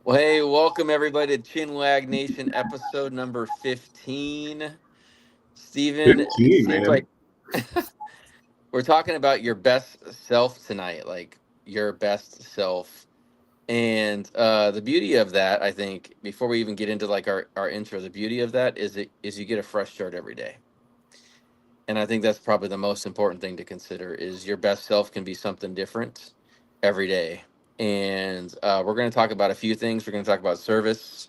Well, hey, welcome everybody to Chinwag Nation episode number 15. Steven, it 15, seems man. like we're talking about your best self tonight, like your best self. And the beauty of that, I think, before we even get into like our intro, the beauty of that is you get a fresh start every day. And I think that's probably the most important thing to consider is your best self can be something different every day. And we're going to talk about a few things. We're going to talk about service,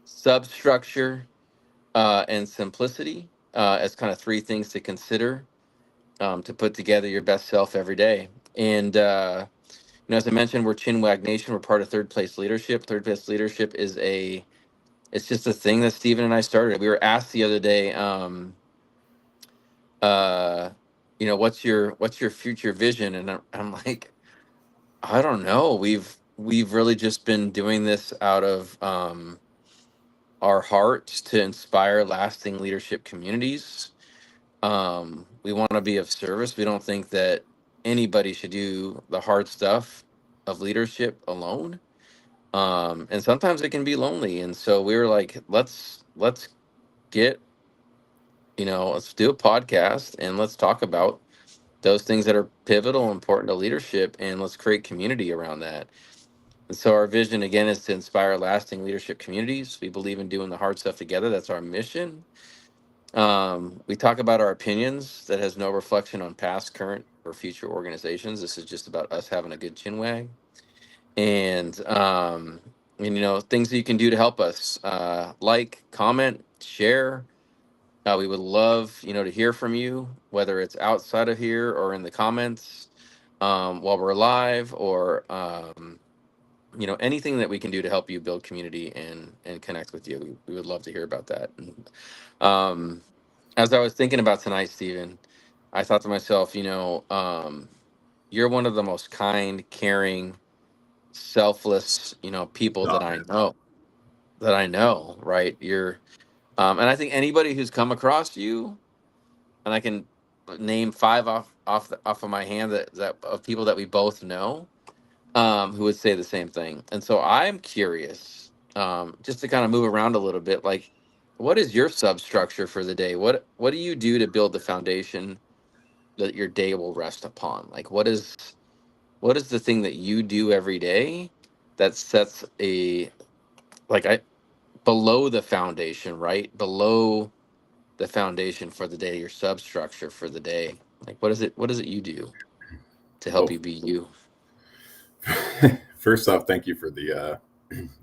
substructure, and simplicity as kind of three things to consider to put together your best self every day. And as I mentioned, we're Chinwag Nation. We're part of Third Place Leadership. Third Place Leadership it's just a thing that Steven and I started. We were asked the other day, uh, what's your future vision? And I'm like, I don't know. We've really just been doing this out of our hearts to inspire lasting leadership communities. We want to be of service. We don't think that anybody should do the hard stuff of leadership alone. And sometimes it can be lonely. And so we were like, let's get, let's do a podcast and let's talk about those things that are pivotal and important to leadership, and let's create community around that. And so our vision again is to inspire lasting leadership communities. We believe in doing the hard stuff together. That's our mission. We talk about our opinions that has no reflection on past, current, or future organizations. This is just about us having a good chin wag. And things that you can do to help us. Like, comment, share. We would love, to hear from you, whether it's outside of here or in the comments while we're live, or anything that we can do to help you build community and connect with you. We would love to hear about that. And, um, as I was thinking about tonight, Stephen, I thought to myself, you're one of the most kind, caring, selfless, people that Stop I it. know. That I know, right? And I think anybody who's come across you, and I can name five off of my hand that of people that we both know, who would say the same thing. And so I'm curious, just to kind of move around a little bit, like, what is your substructure for the day? What do you do to build the foundation that your day will rest upon? Like, what is the thing that you do every day that sets a like I below the foundation, right? Below the foundation for the day, your substructure for the day. Like, what is it you do to help Well, you be you? first off, thank you for the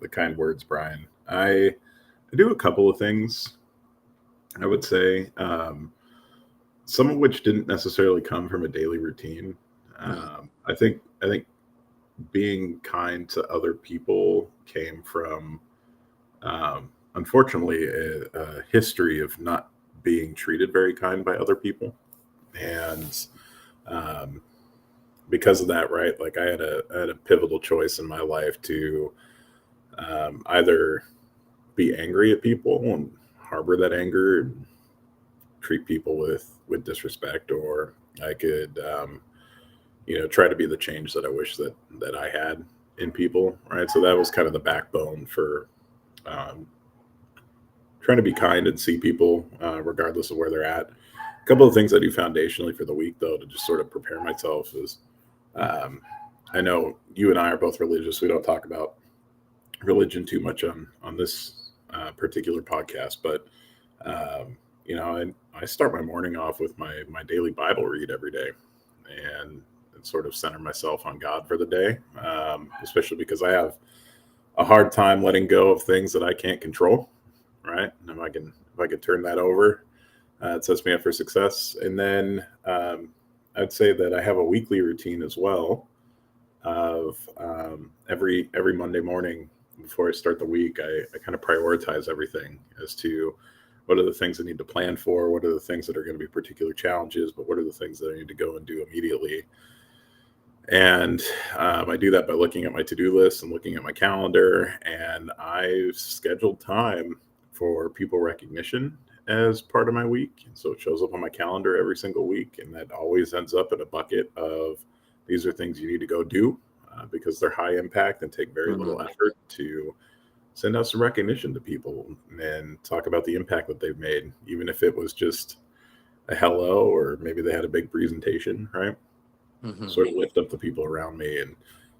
the kind words, Brian. I do a couple of things. I would say some of which didn't necessarily come from a daily routine. Hmm. I think being kind to other people came from unfortunately a history of not being treated very kind by other people, and um, because of that, right? Like I had a pivotal choice in my life to either be angry at people and harbor that anger and treat people with disrespect, or I could try to be the change that I wish that I had in people, right? So that was kind of the backbone for um, trying to be kind and see people regardless of where they're at. A couple of things I do foundationally for the week, though, to just sort of prepare myself is um, I know you and I are both religious. We don't talk about religion too much on this particular podcast, but I start my morning off with my daily Bible read every day, and sort of center myself on God for the day, especially because I have a hard time letting go of things that I can't control. Right, and if I can turn that over, it sets me up for success. And then I'd say that I have a weekly routine as well of every Monday morning before I start the week, I kind of prioritize everything as to what are the things I need to plan for, what are the things that are going to be particular challenges, but what are the things that I need to go and do immediately. And I do that by looking at my to-do list and looking at my calendar, and I've scheduled time for people recognition as part of my week. And so it shows up on my calendar every single week, and that always ends up in a bucket of these are things you need to go do. because they're high impact and take very little Mhm. effort to send out some recognition to people and talk about the impact that they've made, even if it was just a hello or maybe they had a big presentation, right? Mhm. Sort of lift up the people around me and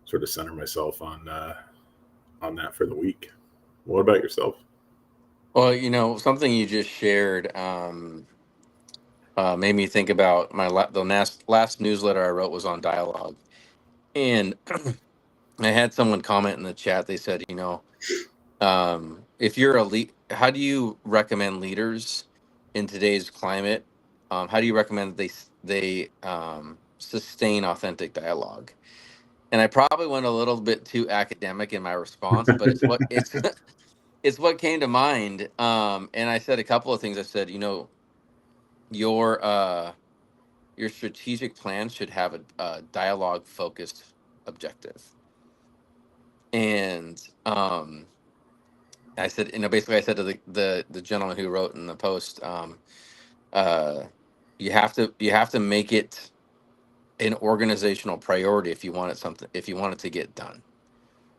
sort of center myself on that for the week. What about yourself? Well, something you just shared made me think about the last newsletter I wrote was on dialogue, and I had someone comment in the chat. They said, if you're a lead, how do you recommend leaders in today's climate? How do you recommend they sustain authentic dialogue? And I probably went a little bit too academic in my response, but it's it's what came to mind. And I said a couple of things. I said, your your strategic plan should have a dialogue focused objective. And I said, basically, I said to the gentleman who wrote in the post, uh, you have to make it an organizational priority if you want it to get done,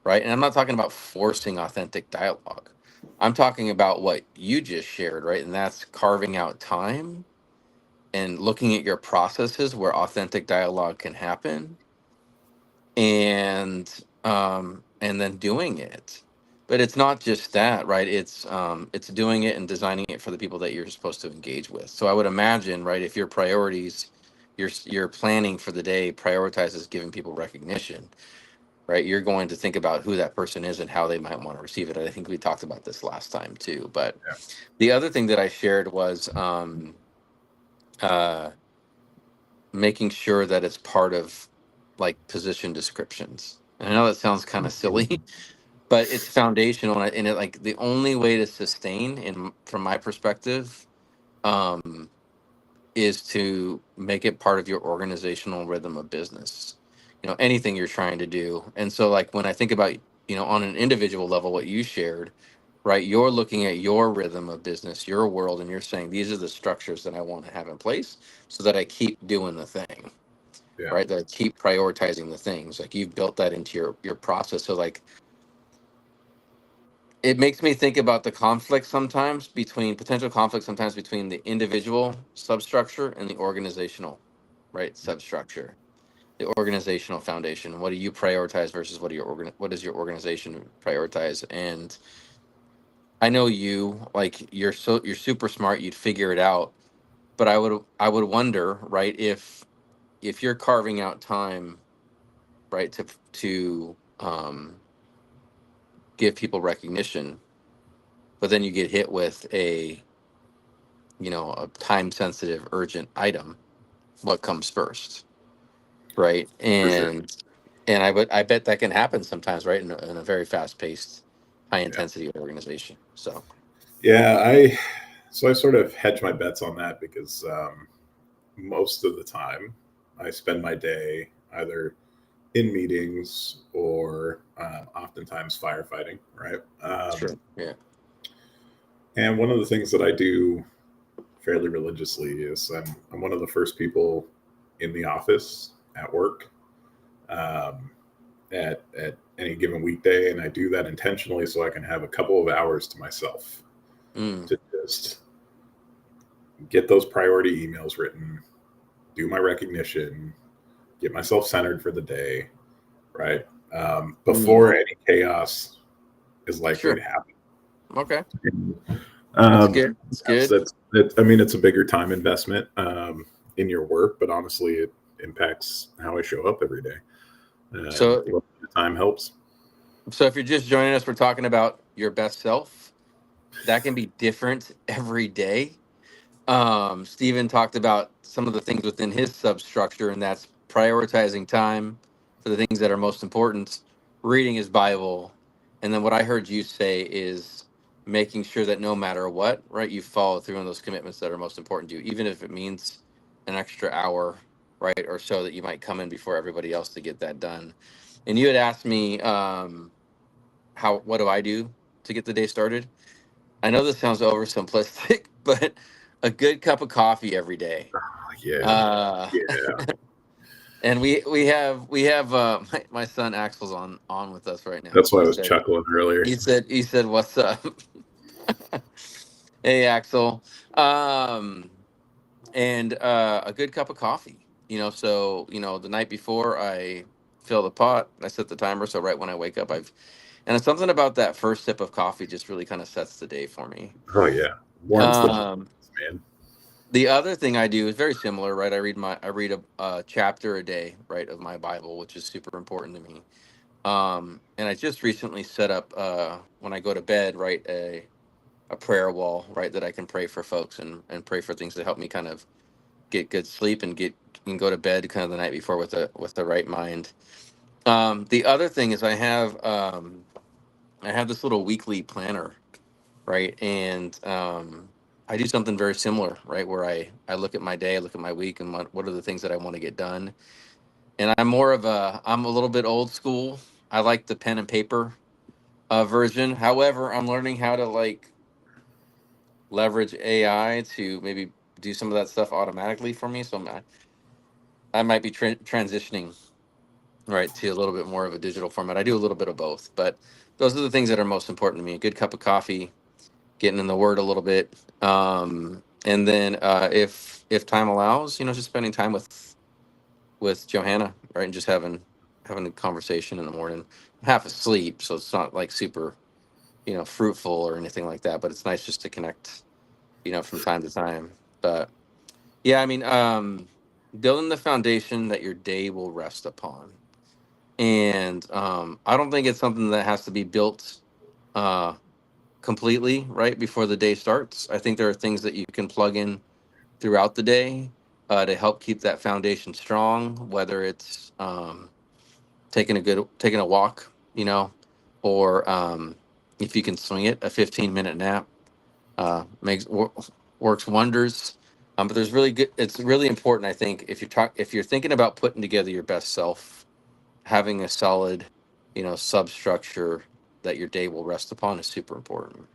right? And I'm not talking about forcing authentic dialogue. I'm talking about what you just shared, right? And that's carving out time and looking at your processes where authentic dialogue can happen, and then doing it. But it's not just that, right? It's doing it and designing it for the people that you're supposed to engage with. So I would imagine, right, if your priorities, your planning for the day prioritizes giving people recognition, right, you're going to think about who that person is and how they might want to receive it. I think we talked about this last time too. But Yeah, the other thing that I shared was uh, making sure that it's part of like position descriptions. And I know that sounds kind of silly, but it's foundational, and like the only way to sustain, in from my perspective, um, is to make it part of your organizational rhythm of business. Anything you're trying to do. And so, like, when I think about, on an individual level, what you shared, right? You're looking at your rhythm of business, your world, and you're saying these are the structures that I want to have in place so that I keep doing the thing, yeah, right? That I keep prioritizing the things. Like, you've built that into your process. So, like, it makes me think about the conflict sometimes between potential conflict sometimes between the individual substructure and the organizational, right, substructure, the organizational foundation. What do you prioritize versus what does your organization prioritize? And I know you, like, you're super smart, you'd figure it out, but I would wonder, right, if you're carving out time, right, to give people recognition, but then you get hit with a time sensitive urgent item, what comes first, right? for sure. And I bet that can happen sometimes, right, in a very fast paced, high Yeah, intensity organization. So yeah. I sort of hedge my bets on that because most of the time I spend my day either in meetings or oftentimes firefighting, right? sure, yeah, And one of the things that I do fairly religiously is I'm one of the first people in the office at work um, at any given weekday, and I do that intentionally so I can have a couple of hours to myself mm, to just get those priority emails written, do my recognition, get myself centered for the day, right? mm, Before any chaos is likely sure, to happen. okay, that's Um, good, that's yes, good. I mean, it's a bigger time investment in your work, but honestly, it impacts how I show up every day. And So a little bit of time helps. so if you're just joining us, we're talking about your best self. That can be different every day. Stephen talked about some of the things within his substructure, and that's prioritizing time for the things that are most important, reading his Bible, and then what I heard you say is making sure that no matter what, right, you follow through on those commitments that are most important to you, even if it means an extra hour, right, or so that you might come in before everybody else to get that done. And you had asked me, what do I do to get the day started? I know this sounds oversimplistic, but a good cup of coffee every day. Yeah, Uh, yeah, And we have my son Axel's on with us right now. That's why I was chuckling earlier. He said what's up? Hey Axel. Um and a good cup of coffee. So the night before I fill the pot, I set the timer so right when I wake up and it's something about that first sip of coffee just really kind of sets the day for me. Oh yeah, warms the Um man. the other thing I do is very similar, right? I read a chapter a day, right, of my Bible, which is super important to me. And I just recently set up when I go to bed, right, a prayer wall, right, that I can pray for folks and pray for things to help me kind of get good sleep and go to bed kind of the night before with the right mind. The other thing is I have this little weekly planner, right, and I do something very similar, right, where I look at my day, I look at my week, and what are the things that I want to get done. And I'm a little bit old school. I like the pen and paper version. However, I'm learning how to like leverage AI to maybe do some of that stuff automatically for me. So I might be transitioning right to a little bit more of a digital format. I do a little bit of both, but those are the things that are most important to me. A good cup of coffee, getting in the word a little bit, and then if time allows, just spending time with Johanna, right, and just having a conversation in the morning. I'm half asleep, so it's not like super fruitful or anything like that, but it's nice just to connect from time to time. But yeah, I mean, building the foundation that your day will rest upon. And I don't think it's something that has to be built uh, completely right before the day starts. I think there are things that you can plug in throughout the day to help keep that foundation strong, whether it's taking a walk, or if you can swing it, a 15-minute nap works wonders. But there's really good. It's really important, I think, if you're thinking about putting together your best self, having a solid, substructure that your day will rest upon is super important.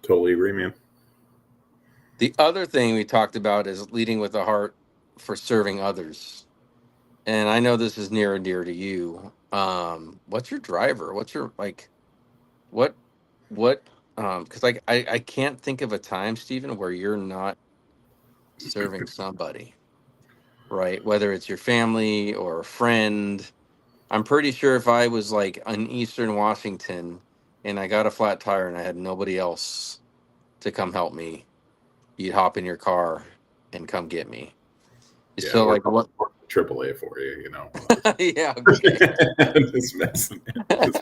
Totally agree, man. The other thing we talked about is leading with a heart for serving others. And I know this is near and dear to you. What's your driver? What's your like? What what? Because like I can't think of a time, Stephen, where you're not serving somebody, right? Whether it's your family or a friend. I'm pretty sure if I was like in Eastern Washington and I got a flat tire and I had nobody else to come help me, you'd hop in your car and come get me. Yeah, So or like what? AAA for you, Yeah, okay. Just messing. Just,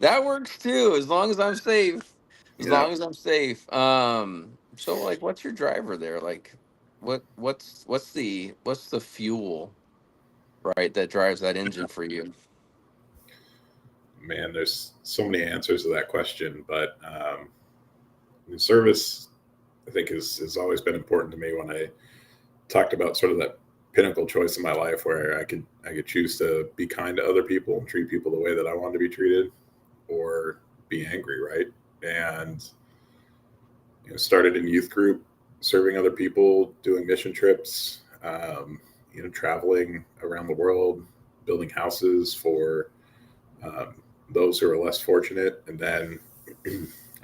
That works too, as long as I'm safe. As yeah, long as I'm safe. So like what's your driver there? Like what's the fuel, right, that drives that engine for you? man, there's so many answers to that question, but service, I think, has always been important to me. When I talked about sort of that pinnacle choice in my life, where I could choose to be kind to other people and treat people the way that I wanted to be treated, or be angry, right? And started in youth group, serving other people, doing mission trips, traveling around the world, building houses for um, those who are less fortunate. And then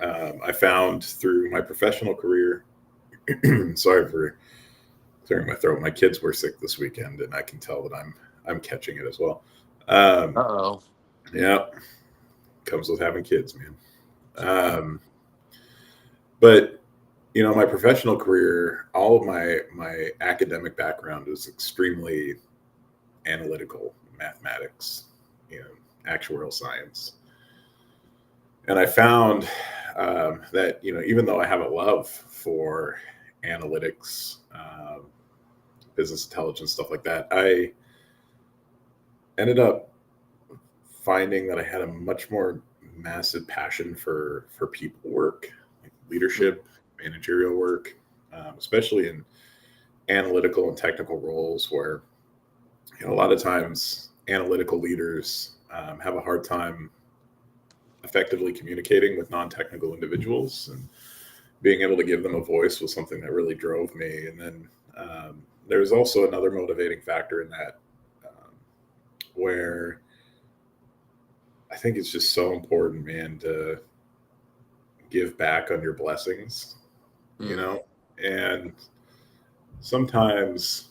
I found through my professional career, sorry for clearing my throat. My kids were sick this weekend, and I can tell that I'm catching it as well. Um, Uh-oh. yeah, comes with having kids, man. Um, but my professional career, all of my academic background is extremely analytical, mathematics, actuarial science. And I found that even though I have a love for analytics, business intelligence, stuff like that, I ended up finding that I had a much more massive passion for people work, like leadership, managerial work, especially in analytical and technical roles where a lot of times analytical leaders have a hard time effectively communicating with non-technical individuals, and being able to give them a voice was something that really drove me. And then there's also another motivating factor in that, where I think it's just so important, man, to give back on your blessings, you Mm, know? And sometimes,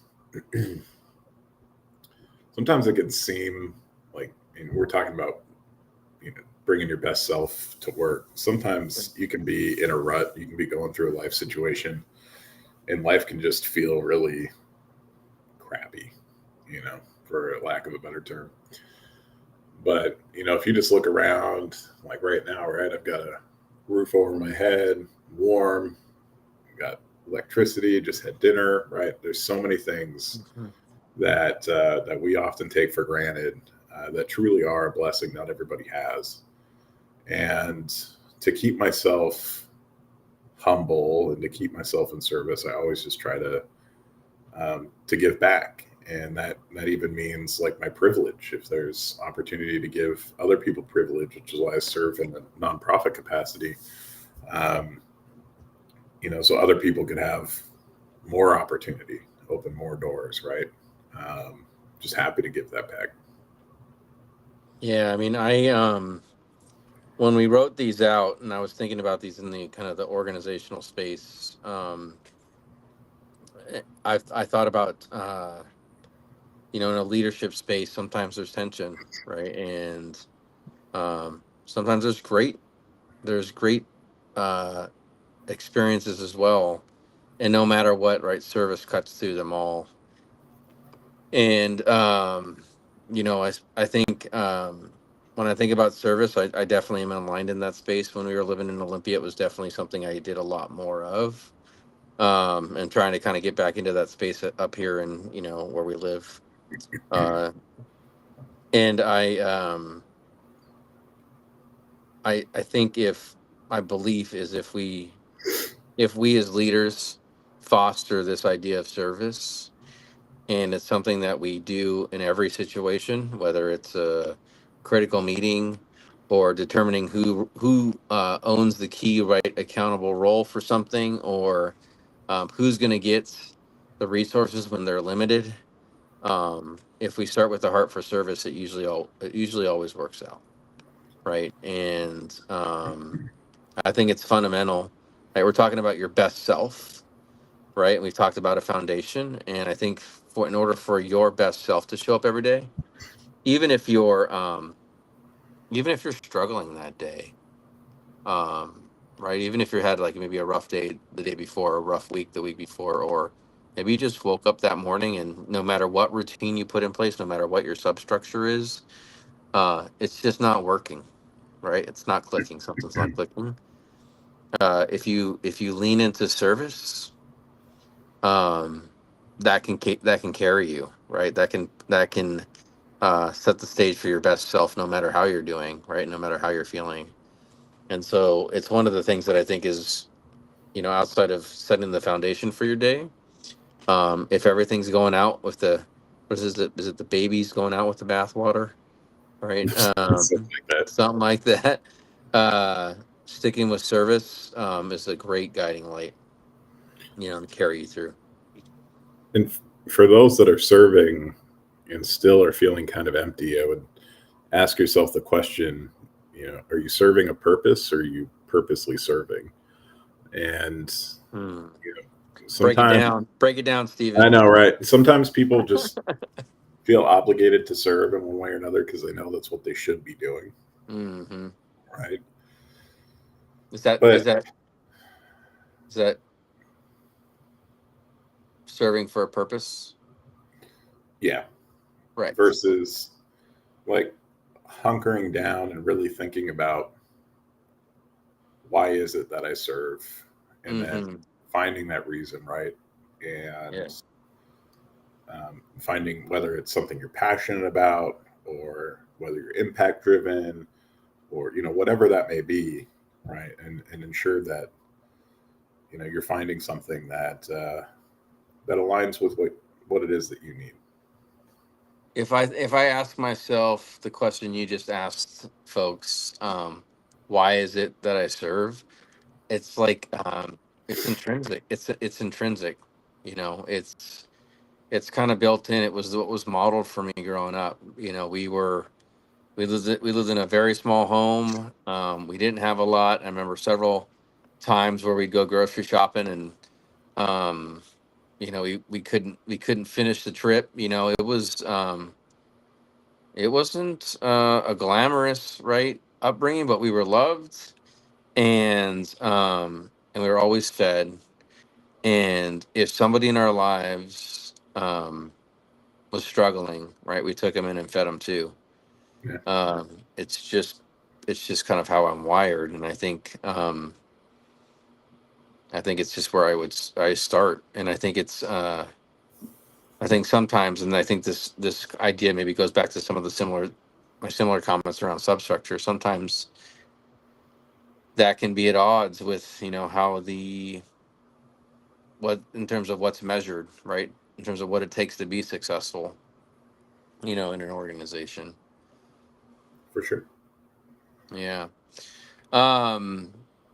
sometimes it can seem like, and we're talking about, bringing your best self to work. Sometimes you can be in a rut, you can be going through a life situation, and life can just feel really crappy, for lack of a better term. But, if you just look around, like right now, right, I've got a roof over my head, warm, got electricity, just had dinner, right? There's so many things mhm. that we often take for granted, that truly are a blessing not everybody has. And to keep myself humble and to keep myself in service, I always just try to give back. And that even means like my privilege. If there's opportunity to give other people privilege, which is why I serve in a nonprofit capacity, um, so other people could have more opportunity, open more doors, right? Um, just happy to give that back. Yeah, I mean, when we wrote these out, and I was thinking about these in the kind of the organizational space, I thought about in a leadership space, sometimes there's tension, right? And sometimes there's great uh, experiences as well. And no matter what, right, service cuts through them all. And I think when I think about service, I definitely am aligned in that space. When we were living in Olympia, it was definitely something I did a lot more of, and trying to kind of get back into that space up here and where we live. Uh, and I think if my belief is if we as leaders foster this idea of service, and it's something that we do in every situation, whether it's a critical meeting or determining who owns the key right accountable role for something, or who's going to get the resources when they're limited. If we start with the heart for service, it usually always works out, right? And I think it's fundamental. Right? We're talking about your best self, right? And we've talked about a foundation, and I think in order for your best self to show up every day, even if you're struggling that day, right? Even if you had like maybe a rough day the day before, a rough week the week before, or maybe you just woke up that morning and no matter what routine you put in place, no matter what your substructure is, it's just not working, right? It's not clicking. Something's not clicking. If you lean into service, um, that can carry you, right? That can set the stage for your best self, no matter how you're doing, right? No matter how you're feeling. And so it's one of the things that I think is, outside of setting the foundation for your day. If everything's going out with what is it? Is it the baby's going out with the bathwater, right? Something like that. Something like that. Uh, Sticking with service is a great guiding light, to carry you through. And for those that are serving and still are feeling kind of empty, I would ask yourself the question, are you serving a purpose or are you purposely serving? And Hmm. you know, Break it sometimes down. Break it down, I Stephen. know, right? Sometimes people just feel obligated to serve in one way or another because they know that's what they should be doing, Hmm. right? Is that is But that is that serving for a purpose? yeah, Right. versus like hunkering down and really thinking about why is it that I serve, and then Hmm. finding that reason, right? And Yeah. finding whether it's something you're passionate about or whether you're impact driven or whatever that may be, right? And ensure that you're finding something that aligns with what it is that you need. If I ask myself the question you just asked, folks, why is it that I serve? It's like it's intrinsic. It's intrinsic. It's it's kind of built in. It was what was modeled for me growing up. We lived in a very small home. We didn't have a lot. I remember several times where we'd go grocery shopping, and um, we couldn't finish the trip. It wasn't a glamorous, right, upbringing, but we were loved, and we were always fed. And if somebody in our lives was struggling, right, we took them in and fed them too. Yeah, It's just kind of how I'm wired, and I think it's just where I start, and I think sometimes, and I think this idea maybe goes back to some of the similar comments around substructure. Sometimes that can be at odds with how what in terms of what's measured, right? In terms of what it takes to be successful, in an organization. for sure. Yeah. Um,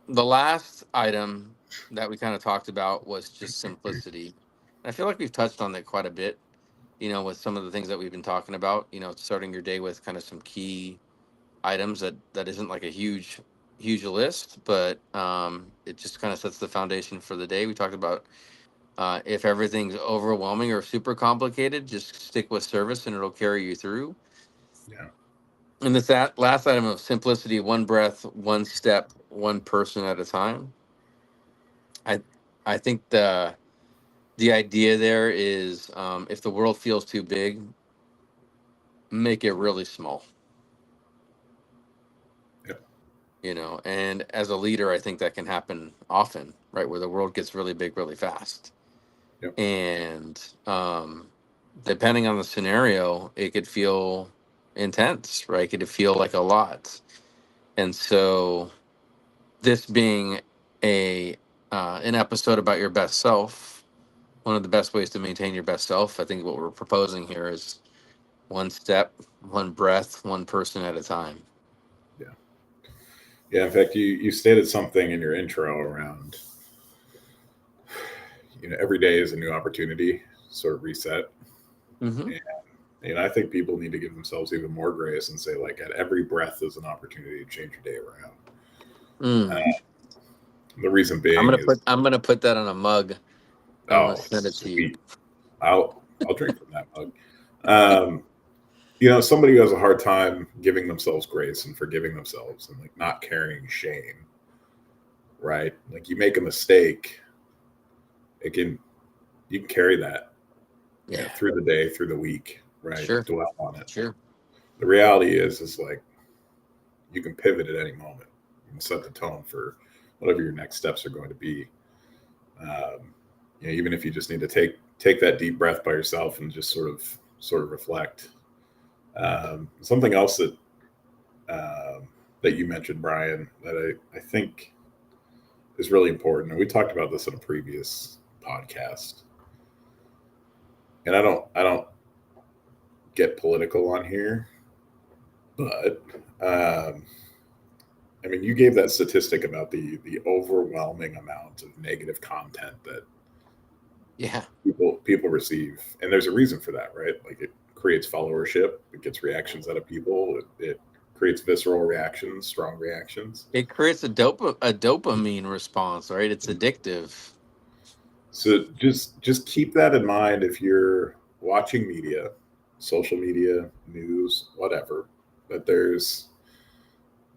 the last item that we kind of talked about was just simplicity. I feel like we've touched on that quite a bit, with some of the things that we've been talking about, starting your day with kind of some key items that isn't like a huge list, but it just kind of sets the foundation for the day. We talked about if everything's overwhelming or super complicated, just stick with service and it'll carry you through. Yeah, And this that last item of simplicity, one breath, one step, one person at a time. I I think the idea there is if the world feels too big, make it really small. yep, And as a leader, I think that can happen often, right, where the world gets really big really fast. yep, And depending on the scenario, it could feel intense, right? It could feel like a lot. And so this being a an episode about your best self, one of the best ways to maintain your best self, I think what we're proposing here is one step, one breath, one person at a time. yeah, yeah. In fact, you stated something in your intro around, every day is a new opportunity, sort of reset. Hmm. And I think people need to give themselves even more grace and say, like, at every breath is an opportunity to change your day around. Mm. Uh, the reason I'm being gonna is, put that on a mug. I'm gonna oh, send it to you. sweet. I'll drink from that mug. Um, somebody who has a hard time giving themselves grace and forgiving themselves and like not carrying shame, right? Like you make a mistake, it can you can carry that, Yeah, through the day, through the week, right? sure, Dwell on it. sure. The reality is like you can pivot at any moment. You can set the tone for whatever your next steps are going to be. Um, even if you just need to take that deep breath by yourself and just sort of reflect. Something else um, that you mentioned, Brian, that I think is really important, and we talked about this in a previous podcast. And I don't get political on here, but I mean, you gave that statistic about the overwhelming amount of negative content that Yeah, people receive, and there's a reason for that, right? Like it creates followership, it gets reactions out of people, it creates visceral reactions, strong reactions. it creates a dopamine response, right? It's addictive. So just keep that in mind if you're watching media, social media, news, whatever. That there's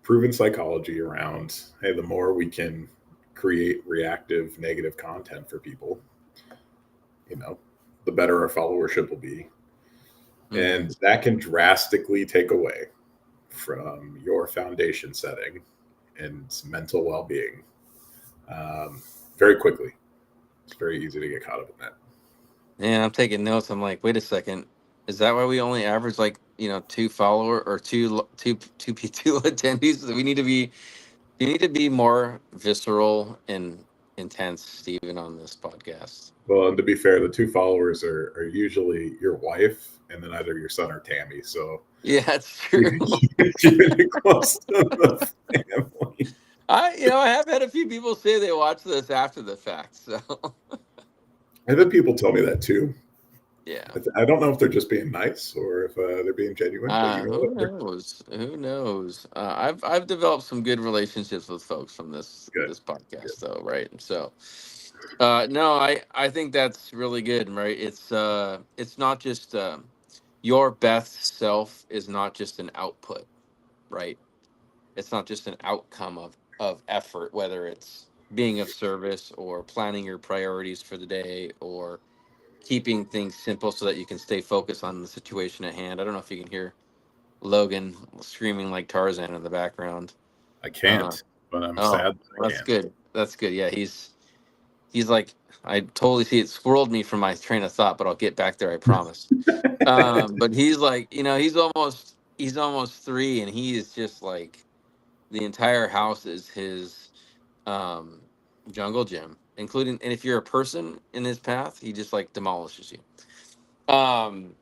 proven psychology around. Hey, the more we can create reactive, negative content for people, you know, the better our followership will be, Hmm. and that can drastically take away from your foundation setting and mental well-being, um, very quickly. It's very easy to get caught up in that. And I'm taking notes. I'm like, wait a second. Is that why we only average like two follower or two attendees? We need to be more visceral and intense, Stephen, on this podcast. Well, and to be fair, the two followers are usually your wife and then either your son or Tammy. So Yeah, that's true. keeping it close to the family. I have had a few people say they watch this after the fact. So I've had people tell me that too. Yeah. I don't know if they're just being nice or if they're being genuine, but you know Who what? They're knows? Who knows? I've developed some good relationships with folks from good. this Good. podcast, though, right? So, no, I think that's really good, right? It's not just your best self is not just an output, right? It's not just an outcome of effort, whether it's being of service or planning your priorities for the day or keeping things simple so that you can stay focused on the situation at hand. I don't know if you can hear Logan screaming like Tarzan in the background. I Uh, can't, but I'm oh, sad that I that's can't. good. That's good. Yeah, he's like, I totally see it squirreled me from my train of thought, but I'll get back there, I promise. But he's like, he's almost 3, and he is just like the entire house is his um jungle gym, including, and if you're a person in his path, he just like demolishes you. Um,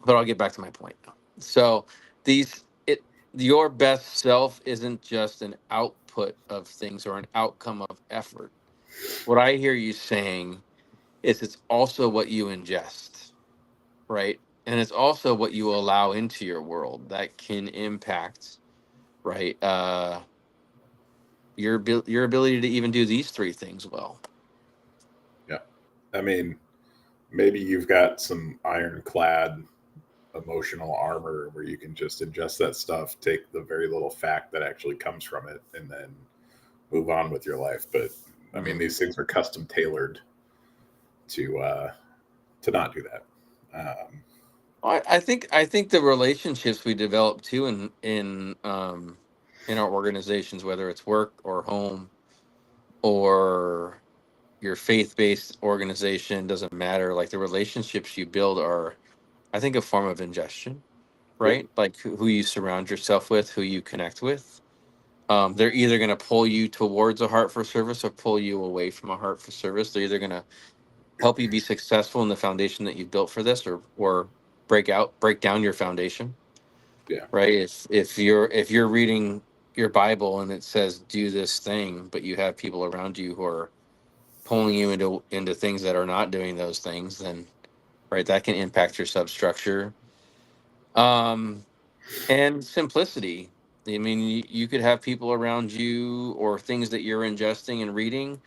but I'll get back to my point now. So these it your best self isn't just an output of things or an outcome of effort. What I hear you saying is it's also what you ingest, right? And it's also what you allow into your world that can impact, right? Your ability to even do these 3 things well. Yeah. I mean, maybe you've got some ironclad emotional armor where you can just ingest that stuff, take the very little fact that actually comes from it, and then move on with your life. But I mean, Mhm. these things are custom tailored to not do that. I think the relationships we develop too in our organizations, whether it's work or home or your faith-based organization, doesn't matter. Like the relationships you build are, I think, a form of ingestion, Yep. right? Like who you surround yourself with, who you connect with. They're either going to pull you towards a heart for service or pull you away from a heart for service. They're either going to help you be successful in the foundation that you've built for this, or break down your foundation, Yeah. right? If you're reading your Bible and it says do this thing, but you have people around you who are pulling you into things that are not doing those things, then right, that can impact your substructure. Um, and simplicity. I mean, you could have people around you or things that you're ingesting and reading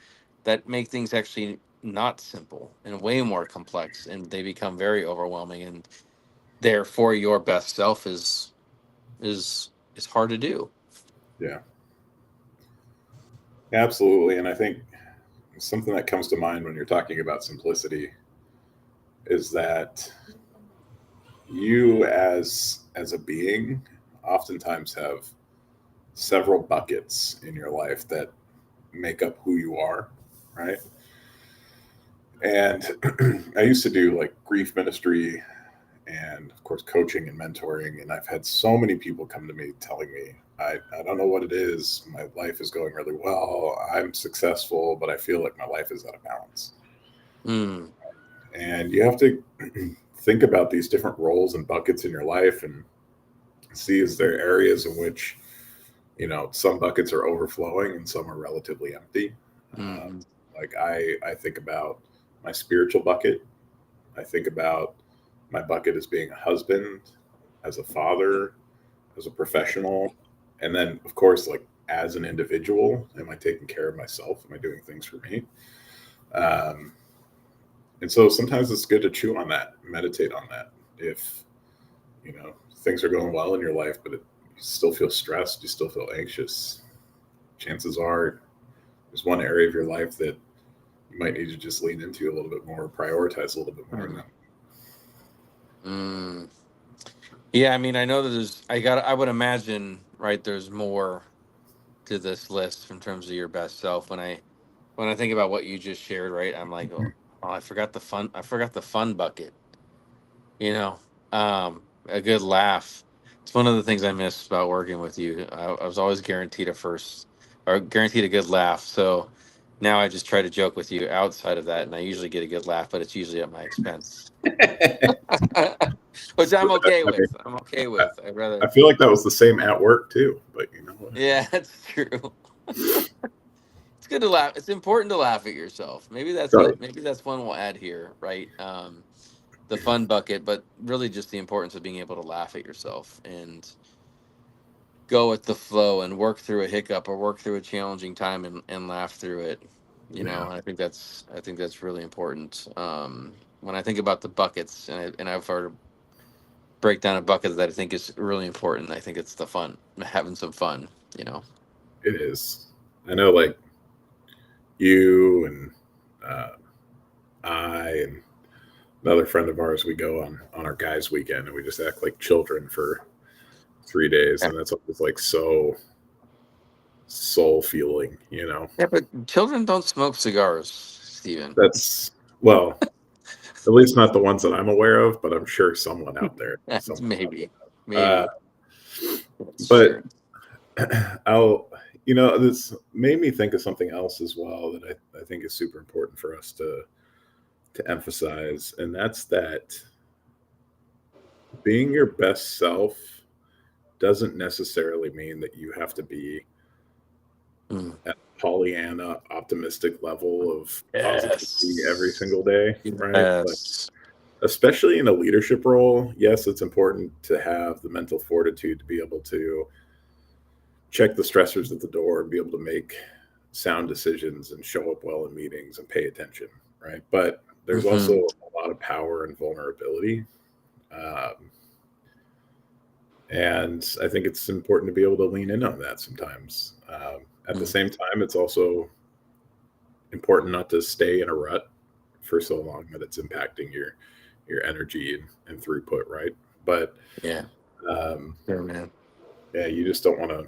that make things actually not simple and way more complex, and they become very overwhelming, and therefore your best self is hard to do. Yeah. Absolutely. And I think something that comes to mind when you're talking about simplicity is that you as a being oftentimes have several buckets in your life that make up who you are, right? And I used to do like grief ministry and of course coaching and mentoring, and I've had so many people come to me telling me I don't know what it is, my life is going really well, I'm successful, but I feel like my life is out of balance. Mm, And you have to think about these different roles and buckets in your life and see, is there areas in which some buckets are overflowing and some are relatively empty. mm, Like I think about my spiritual bucket. I think about my bucket as being a husband, as a father, as a professional, and then of course, like as an individual, am I taking care of myself? Am I doing things for me? Um, and so sometimes it's good to chew on that, meditate on that. If things are going well in your life, but you still feel stressed, you still feel anxious, chances are there's one area of your life that you might need to just lean into a little bit more, prioritize a little bit more. And mm, then, mm. Yeah, I mean, I know that I would imagine, right, there's more to this list in terms of your best self. When I think about what you just shared, right, I'm like, oh, I forgot the fun bucket. You know, a good laugh. It's one of the things I miss about working with you. I was always guaranteed a first or guaranteed a good laugh. So now I just try to joke with you outside of that, and I usually get a good laugh, but it's usually at my expense, which I'm okay I mean, with. I'm okay I, with. I'd rather. I feel like that was the same at work too, but you know what? Yeah, that's true. It's good to laugh. It's important to laugh at yourself. Maybe that's Right. one we'll add here, right? the fun bucket, but really just the importance of being able to laugh at yourself and go with the flow and work through a hiccup or work through a challenging time and laugh through it. You know, Yeah, I think that's really important. When I think about the buckets, and I've heard a breakdown of buckets that I think is really important. I think it's the fun, having some fun. You know. it is. I know, like you and I and another friend of ours, we go on our guys' weekend and we just act like children for 3 days, Yeah, and that's always like so soul feeling, you know. yeah, but children don't smoke cigars, Steven. That's well, at least not the ones that I'm aware of, but I'm sure someone out there, That's someone. maybe, Uh, maybe that's but true. I'll, this made me think of something else as well that I think is super important for us to emphasize, and that's that being your best self doesn't necessarily mean that you have to be Mm. at Pollyanna optimistic level of positivity every Yes. single day, right? Like, Yes. especially in a leadership role, yes, it's important to have the mental fortitude to be able to check the stressors at the door and be able to make sound decisions and show up well in meetings and pay attention, right? But there's also Hmm. a lot of power and vulnerability. Um, and I think it's important to be able to lean in on that sometimes. At the same time, it's also important not to stay in a rut for so long that it's impacting your energy and throughput, right? But Yeah. um, Sure, man. yeah, you just don't want to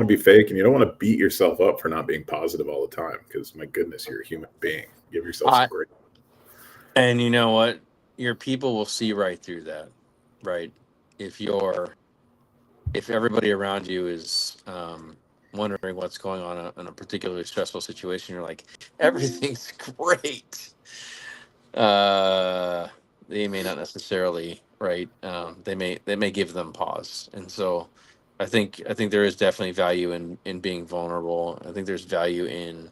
be fake, and you don't want to beat yourself up for not being positive all the time. Because my goodness, you're a human being. Give yourself some I grace. and you know what? Your people will see right through that, right? If you're if everybody around you is wondering what's going on in a particularly stressful situation, you're like, everything's great. Uh, they may not necessarily, right? They may give them pause, and so I think there is definitely value in being vulnerable. I think there's value in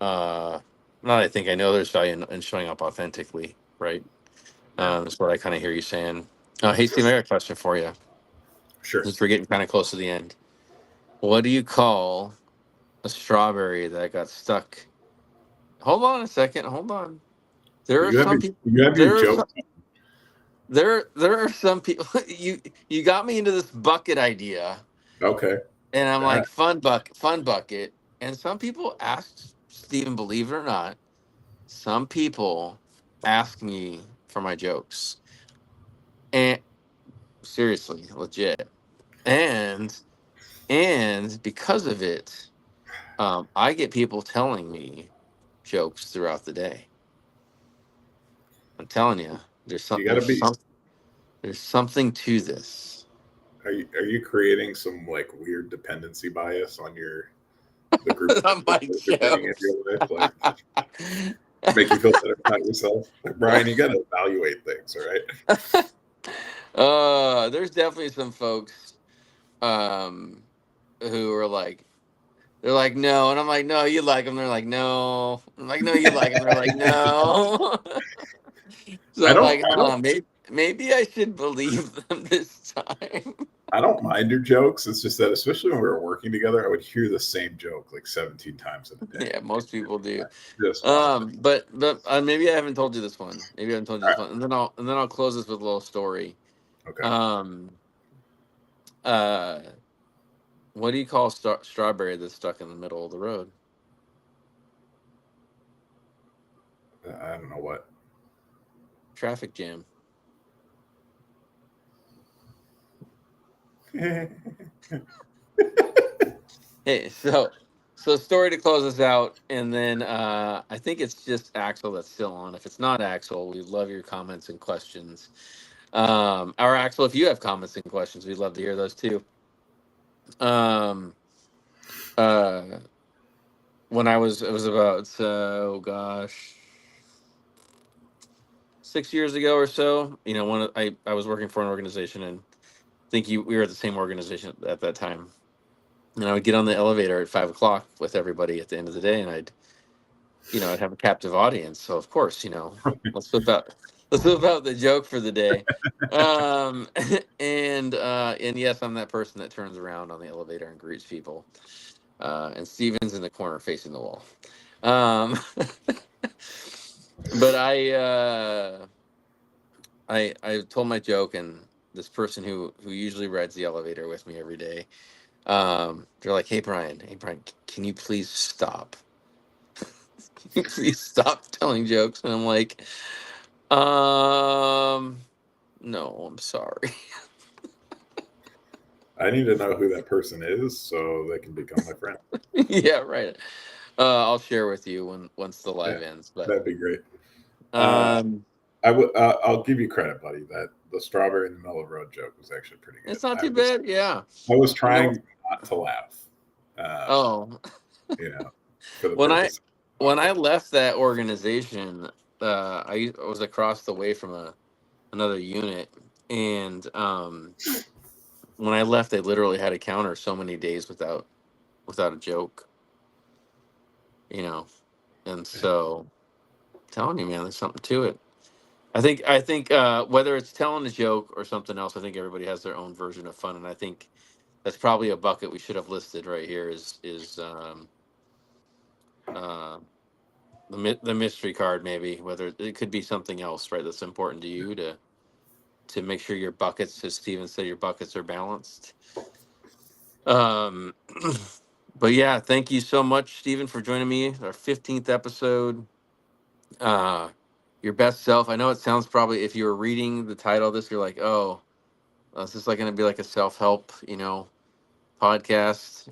uh, not. I think I know there's value in showing up authentically, right? Yeah, That's what I kind of hear you saying. Hey, Steve, I got a question for you. sure. Since we're getting kind of close to the end, what do you call a strawberry that got stuck? Hold on a second. Hold on. There are some people. You have your There are joke. some. There are some people. You got me into this bucket idea, Okay. and I'm All right. like fun bucket. And some people ask Stephen, believe it or not, some people ask me for my jokes, and seriously, legit. And because of it, I get people telling me jokes throughout the day. I'm telling you, You got to be. there's something to this. Are you creating some like weird dependency bias on the group of On my people that you're bringing in jokes. your life? Like, make you feel better about yourself? Like, Brian, you got to evaluate things, all right? There's definitely some folks um, who are like, they're like, no, and I'm like, no, you like them. They're like, no, I'm like, no, you like them. They're like, no. So I'm like, I don't maybe I should believe them this time. I don't mind your jokes. It's just that, especially when we were working together, I would hear the same joke like 17 times in a day. Yeah, most people do. Just watch it. But maybe I haven't told you this one. Maybe I haven't told you All this right. one, and then I'll close this with a little story. Okay. Um, uh, what do you call strawberry that's stuck in the middle of the road? I don't know what. Traffic jam. Hey, so story to close us out, and then I think it's just Axel that's still on. If it's not Axel, we love your comments and questions. Our Axel, if you have comments and questions, we'd love to hear those too. Um, uh, when it was about oh gosh, 6 years ago or so. You know, I was working for an organization, and we were at the same organization at that time. And I would get on the elevator at 5 o'clock with everybody at the end of the day, and I'd I'd have a captive audience. So of course, let's whip out let's whip out the joke for the day. Um, and yes, I'm that person that turns around on the elevator and greets people. And Steven's in the corner facing the wall. Um, but I told my joke, and this person who usually rides the elevator with me every day, they're like, hey Brian, can you please stop? Can you please stop telling jokes? And I'm like, um, no, I'm sorry. I need to know who that person is so they can become my friend. Yeah, right. I'll share with you once the Yeah, live ends. But that'd be great. Uh, um, I would. I'll give you credit, buddy. That the strawberry in the middle of the road joke was actually pretty good. it's not too bad. Yeah. I was You know. trying not to laugh. Um, Oh, you know, for the when I purpose of when the I podcast. left that organization, I was across the way from another unit, and when I left, they literally had a counter so many days without a joke. You know, and Yeah. so telling you, man, there's something to it. I think whether it's telling a joke or something else, I think everybody has their own version of fun, and I think that's probably a bucket we should have listed right here is uh, the mystery card, maybe, whether it could be something else, right, that's important to you to make sure your buckets, as Steven said, your buckets are balanced. Um, but yeah, thank you so much, Steven, for joining me. Our 15th episode. Uh, your best self. I know it sounds probably, if you were reading the title of this, you're like, oh, this is like going to be like a self help, podcast.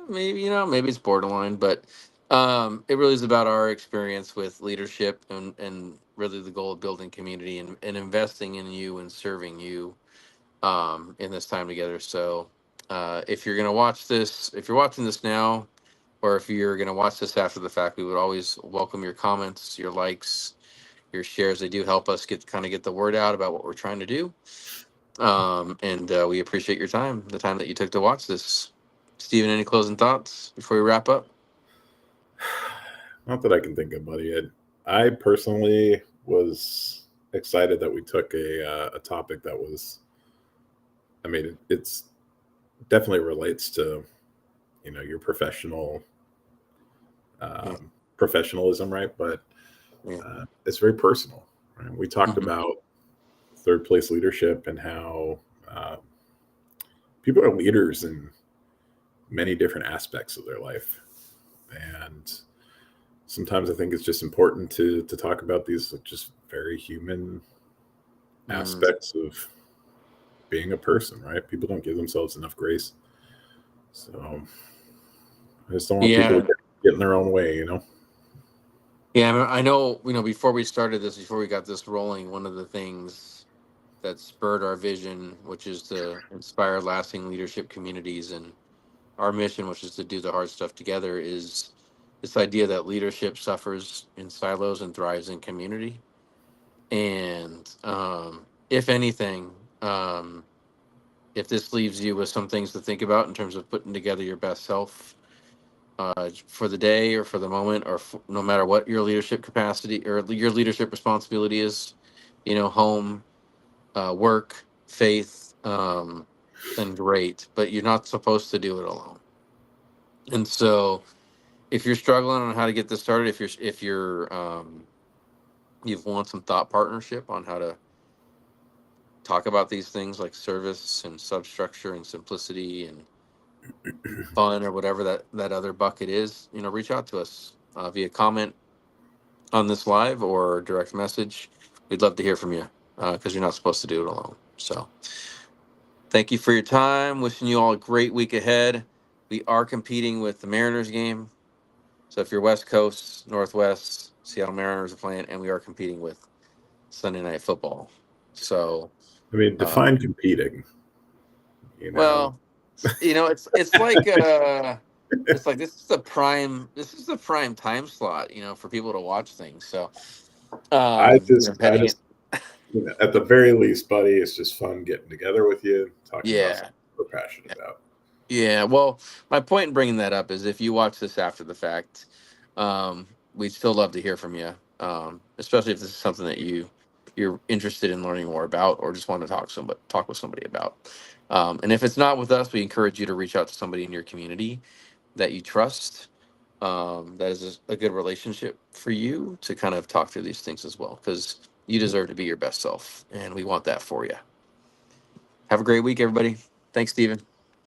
Maybe, maybe it's borderline, but it really is about our experience with leadership and really the goal of building community and investing in you and serving you in this time together. So if you're going to watch this, if you're watching this now, or if you're going to watch this after the fact, we would always welcome your comments, your likes, your shares. They do help us get the word out about what we're trying to do. And we appreciate your time, the time that you took to watch this. Steven, any closing thoughts before we wrap up? Not that I can think of, buddy. I personally was excited that we took a topic that was. I mean, it's definitely relates to your Yeah. professionalism, right? But Yeah. it's very personal. Right? We talked Mhm. about third place leadership and how uh, people are leaders in many different aspects of their life, and sometimes I think it's just important to talk about these just very human Mm. aspects of being a person, right? People don't give themselves enough grace, so I just don't want people to Yeah. get in their own way. Yeah. I know, before we started this, before we got this rolling, one of the things that spurred our vision, which is to inspire lasting leadership communities, and our mission, which is to do the hard stuff together, is this idea that leadership suffers in silos and thrives in community. And if anything, if this leaves you with some things to think about in terms of putting together your best self for the day or for the moment, or no matter what your leadership capacity or your leadership responsibility is, home, work, faith, then great. But you're not supposed to do it alone. And so, if you're struggling on how to get this started, if you've want some thought partnership on how to talk about these things like service and substructure and simplicity and fun, or whatever that other bucket is, reach out to us via comment on this live or direct message. We'd love to hear from you because you're not supposed to do it alone. So thank you for your time. Wishing you all a great week ahead. We are competing with the Mariners game. So if you're West Coast, Northwest, Seattle Mariners are playing, and we are competing with Sunday Night Football. So, I mean, uh, define competing. You know, well, it's like this is the prime time slot, for people to watch things. So, I heading it, just, at the very least, buddy, it's just fun getting together with you, talking about yeah, something we're passionate about. yeah. Well, my point in bringing that up is if you watch this after the fact, We'd still love to hear from you, especially if this is something that you're interested in learning more about, or just want to talk with somebody about. And if it's not with us, we encourage you to reach out to somebody in your community that you trust, that is a good relationship for you to kind of talk through these things as well, because you deserve to be your best self, and we want that for you. Have a great week, everybody. Thanks, Stephen.